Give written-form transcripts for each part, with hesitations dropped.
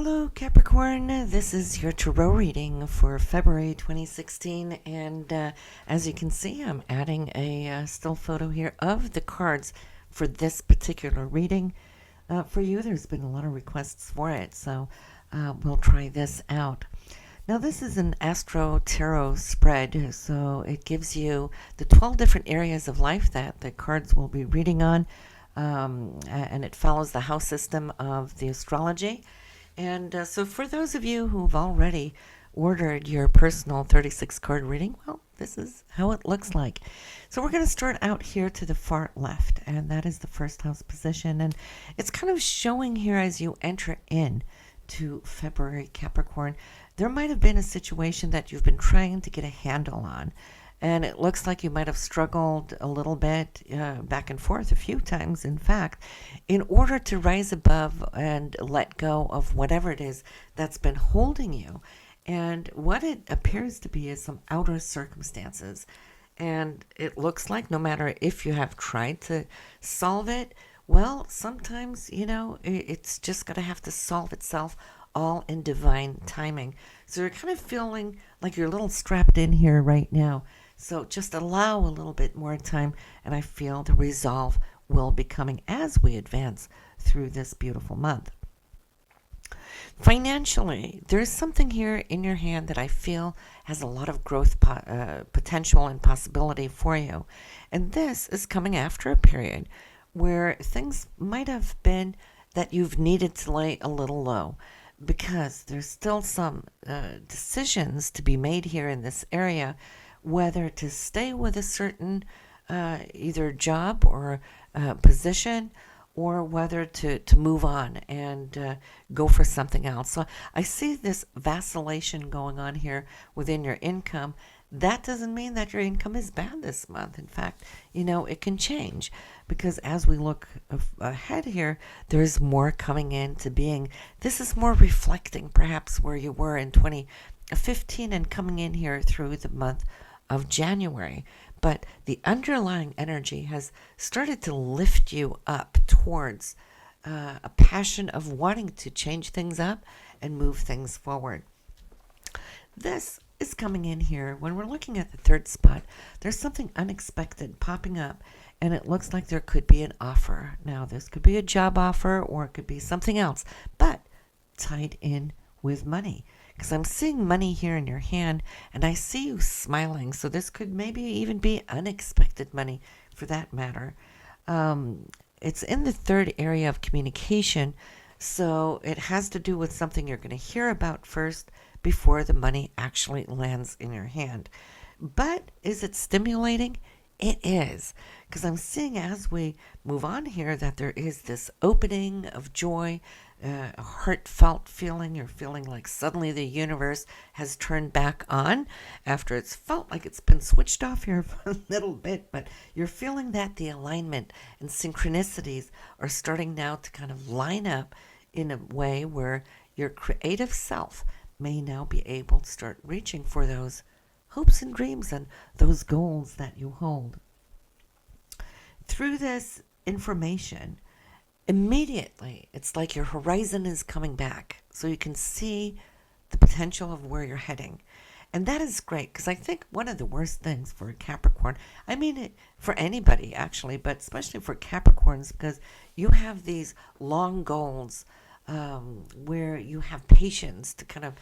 Hello Capricorn, this is your Tarot reading for February 2016, and as you can see, I'm adding a still photo here of the cards for this particular reading. For you, there's been a lot of requests for it, so we'll try this out. Now this is an Astro Tarot spread, so it gives you the 12 different areas of life that the cards will be reading on, and it follows the house system of the astrology. And so for those of you who've already ordered your personal 36 card reading, well, this is how it looks like. So we're going to start out here to the far left, and that is the first house position. And it's kind of showing here as you enter in to February Capricorn, there might have been a situation that you've been trying to get a handle on. And it looks like you might have struggled a little bit back and forth a few times, in fact, in order to rise above and let go of whatever it is that's been holding you. And what it appears to be is some outer circumstances. And it looks like no matter if you have tried to solve it, well, sometimes, it's just going to have to solve itself all in divine timing. So you're kind of feeling like you're a little strapped in here right now. So just allow a little bit more time, and I feel the resolve will be coming as we advance through this beautiful month. Financially, there's something here in your hand that I feel has a lot of growth potential and possibility for you. And this is coming after a period where things might have been that you've needed to lay a little low, because there's still some decisions to be made here in this area, whether to stay with a certain either job or position, or whether to move on and go for something else. So I see this vacillation going on here within your income. That doesn't mean that your income is bad this month. In fact, it can change, because as we look ahead here, there's more coming into being. This is more reflecting perhaps where you were in 2015 and coming in here through the month of January. But the underlying energy has started to lift you up towards a passion of wanting to change things up and move things forward. This is coming in here. When we're looking at the third spot, there's something unexpected popping up, and it looks like there could be an offer. Now, this could be a job offer, or it could be something else, but tied in with money, because I'm seeing money here in your hand, and I see you smiling. So this could maybe even be unexpected money, for that matter. It's in the third area of communication, so it has to do with something you're going to hear about first before the money actually lands in your hand. But is it stimulating? It is, because I'm seeing as we move on here that there is this opening of joy, a heartfelt feeling. You're feeling like suddenly the universe has turned back on after it's felt like it's been switched off here for a little bit, but you're feeling that the alignment and synchronicities are starting now to kind of line up in a way where your creative self may now be able to start reaching for those hopes and dreams and those goals that you hold. Through this information, immediately it's like your horizon is coming back, so you can see the potential of where you're heading. And that is great, because I think one of the worst things for a Capricorn, I mean it for anybody actually, but especially for Capricorns, because you have these long goals where you have patience to kind of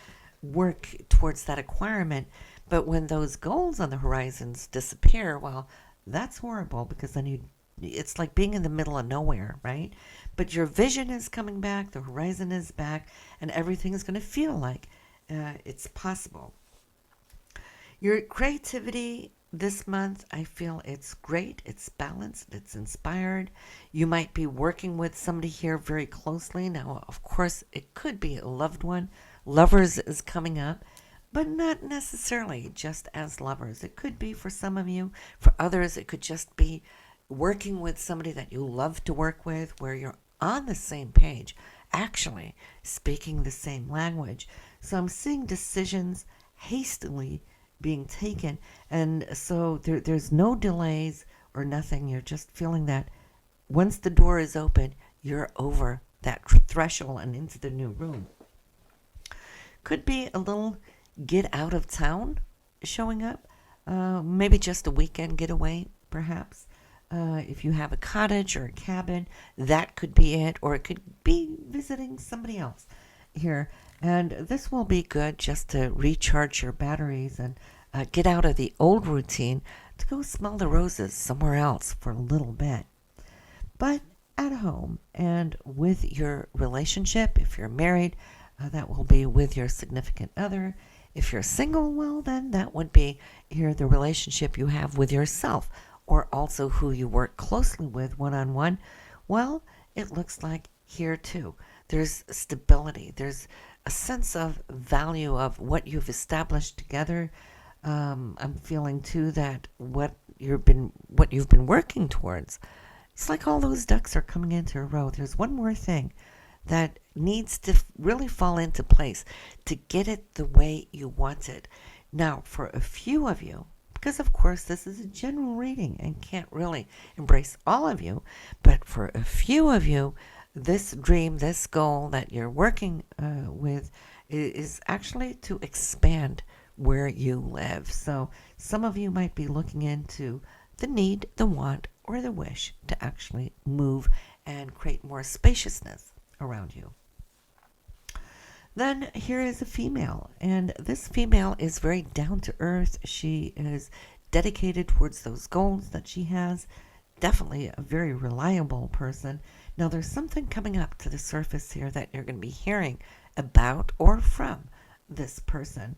work towards that acquirement. But when those goals on the horizons disappear, well, that's horrible, because then it's like being in the middle of nowhere, right? But your vision is coming back, the horizon is back, and everything is going to feel like it's possible. Your creativity this month, I feel it's great, it's balanced, it's inspired. You might be working with somebody here very closely. Now, of course, it could be a loved one. Lovers is coming up, but not necessarily just as lovers. It could be for some of you. For others, it could just be working with somebody that you love to work with, where you're on the same page, actually speaking the same language. So I'm seeing decisions hastily being taken, and so there's no delays or nothing. You're just feeling that once the door is open, you're over that threshold and into the new room. Could be a little get out of town showing up. Maybe just a weekend getaway, perhaps. If you have a cottage or a cabin, that could be it. Or it could be visiting somebody else here. And this will be good just to recharge your batteries and get out of the old routine to go smell the roses somewhere else for a little bit. But at home and with your relationship, if you're married, that will be with your significant other. If you're single, well, then that would be here the relationship you have with yourself, or also who you work closely with one-on-one. Well, it looks like here too, there's stability. There's a sense of value of what you've established together. I'm feeling too that what you've been working towards, it's like all those ducks are coming into a row. There's one more thing that needs to really fall into place to get it the way you want it. Now, for a few of you, because of course this is a general reading and can't really embrace all of you, but for a few of you, this dream, this goal that you're working with is actually to expand where you live. So some of you might be looking into the need, the want, or the wish to actually move and create more spaciousness around you. Then here is a female, and this female is very down to earth. She is dedicated towards those goals that she has. Definitely a very reliable person. Now there's something coming up to the surface here that you're going to be hearing about or from this person.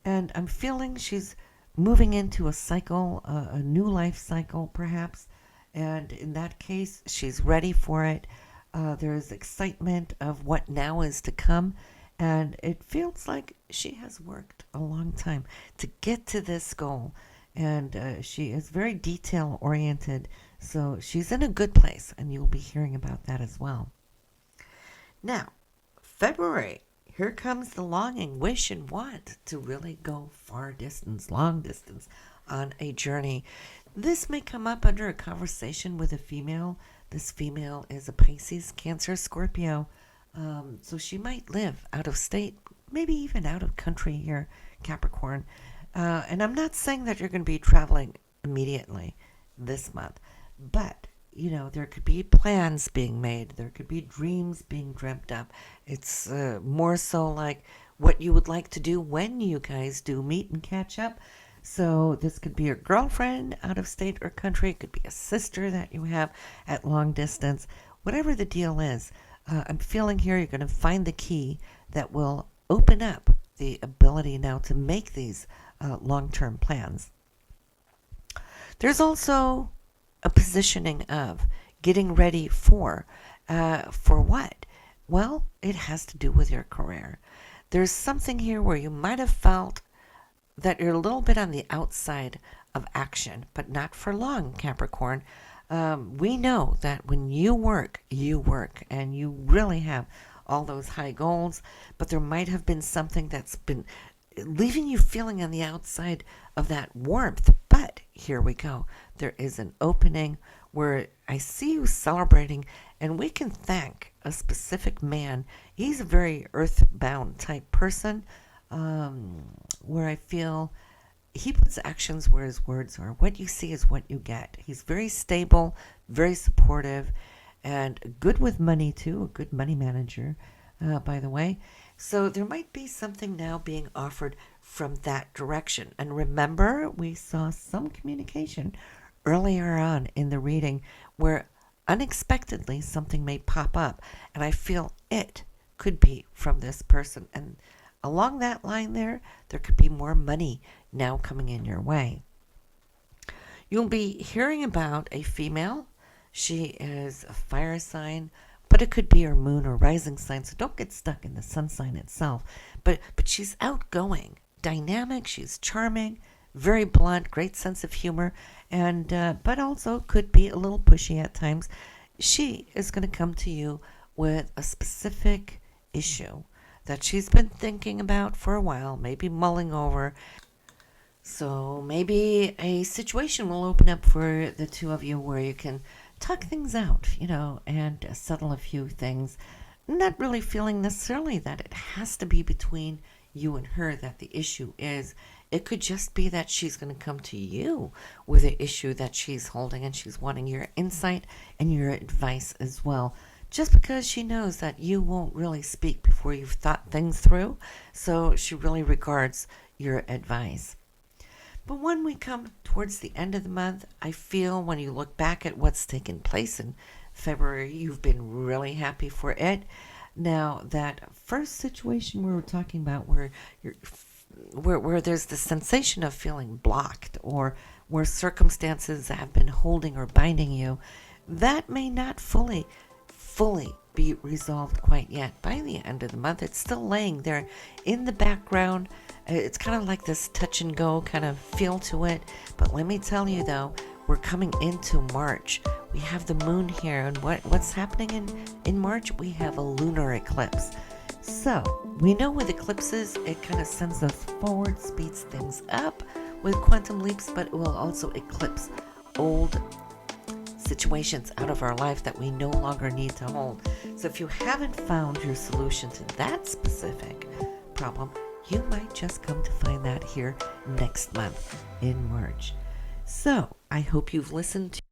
And I'm feeling she's moving into a cycle, a new life cycle perhaps. And in that case, she's ready for it. There's excitement of what now is to come. And it feels like she has worked a long time to get to this goal. And she is very detail oriented. So she's in a good place. And you'll be hearing about that as well. Now, February. Here comes the longing, wish, and want to really go far distance, long distance on a journey. This may come up under a conversation with a female. This female is a Pisces, Cancer, Scorpio. So she might live out of state, maybe even out of country here, Capricorn. And I'm not saying that you're going to be traveling immediately this month, but you know, there could be plans being made. There could be dreams being dreamt up. It's more so like what you would like to do when you guys do meet and catch up. So this could be your girlfriend out of state or country. It could be a sister that you have at long distance. Whatever the deal is, I'm feeling here you're going to find the key that will open up the ability now to make these long-term plans. There's also a positioning of getting ready for what? Well, it has to do with your career. There's something here where you might have felt that you're a little bit on the outside of action, but not for long, Capricorn. We know that when you work, and you really have all those high goals, but there might have been something that's been leaving you feeling on the outside of that warmth. But here we go. There is an opening where I see you celebrating, and we can thank a specific man. He's a very earthbound type person, where I feel he puts actions where his words are. What you see is what you get. He's very stable, very supportive, and good with money too, a good money manager, by the way. So there might be something now being offered from that direction. And remember, we saw some communication earlier on in the reading where unexpectedly something may pop up. And I feel it could be from this person. And along that line there could be more money now coming in your way. You'll be hearing about a female. She is a fire sign, but it could be her moon or rising sign, so don't get stuck in the sun sign itself. But she's outgoing, dynamic, she's charming, very blunt, great sense of humor, and but also could be a little pushy at times. She is going to come to you with a specific issue that she's been thinking about for a while, maybe mulling over. So maybe a situation will open up for the two of you where you can talk things out, and settle a few things. Not really feeling necessarily that it has to be between you and her that the issue is. It could just be that she's going to come to you with an issue that she's holding, and she's wanting your insight and your advice as well. Just because she knows that you won't really speak before you've thought things through, so she really regards your advice. But when we come towards the end of the month, I feel when you look back at what's taken place in February, you've been really happy for it. Now, that first situation we were talking about where there's the sensation of feeling blocked, or where circumstances have been holding or binding you, that may not fully be resolved quite yet. By the end of the month, it's still laying there in the background. It's kind of like this touch and go kind of feel to it. But let me tell you though, we're coming into March. We have the moon here, and what's happening in March? We have a lunar eclipse. So we know with eclipses, it kind of sends us forward, speeds things up with quantum leaps, but it will also eclipse old situations out of our life that we no longer need to hold. So if you haven't found your solution to that specific problem, you might just come to find that here next month in March. So I hope you've listened to